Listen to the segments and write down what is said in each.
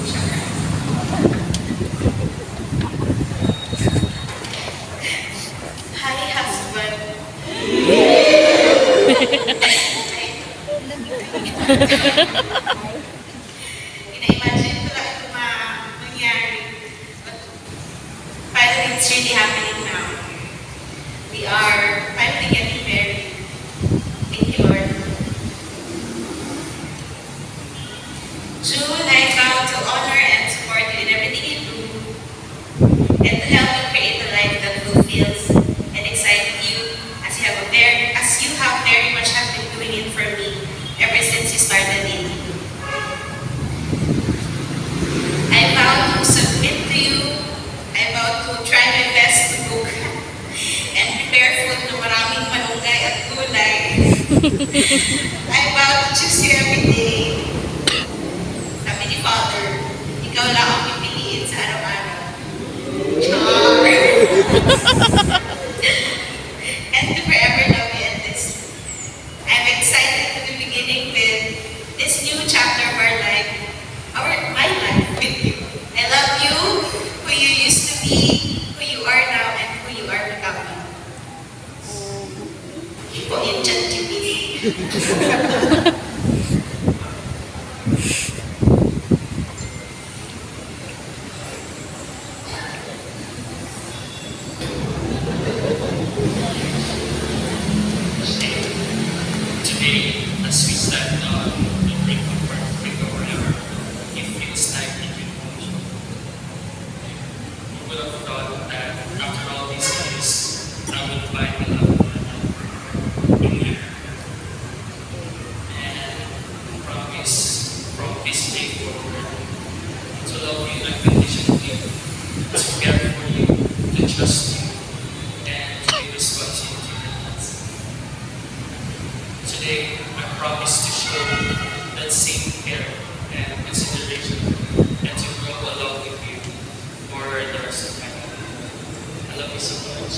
Hi, husband. Ina-imagine ko lang ito mangyari. But finally, it's really happening now. We are finally getting married. Thank you, Lord. June, I vow to honor and support you in everything you do, and to help you create a life that fulfills and excites you as you have very much have been doing it for me ever since you started it. I vow to submit to you. I vow to try my best to cook and prepare food na maraming malunggay at gulay. I vow to choose you every day. Sabi ni Father, ikaw lang ang pipiliin sa araw-araw. Char! And to forever love you and this. I'm excited to be beginning with this new chapter of our life, my life with you. I love you, who you used to be, who you are now, and who you are becoming. Ipo yung ChatGPT. Today, as we stand on the brink of wherever, it feels like it can hold you. Who would have thought that after all these years, I would find the love in you? And promise from this day forward to love you unconditionally, to care for you, to trust you, and to be responsive to your needs. Today, I promise to show that same care and consideration and to grow along with you for the rest of my life. I love you so much.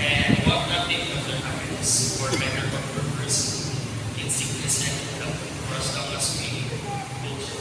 And walk nothing of their happiness for better or for worse, in sickness and in health, for as long as we both.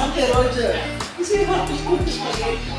Uncle Roger. Kasi yung hapis ko spaghetti.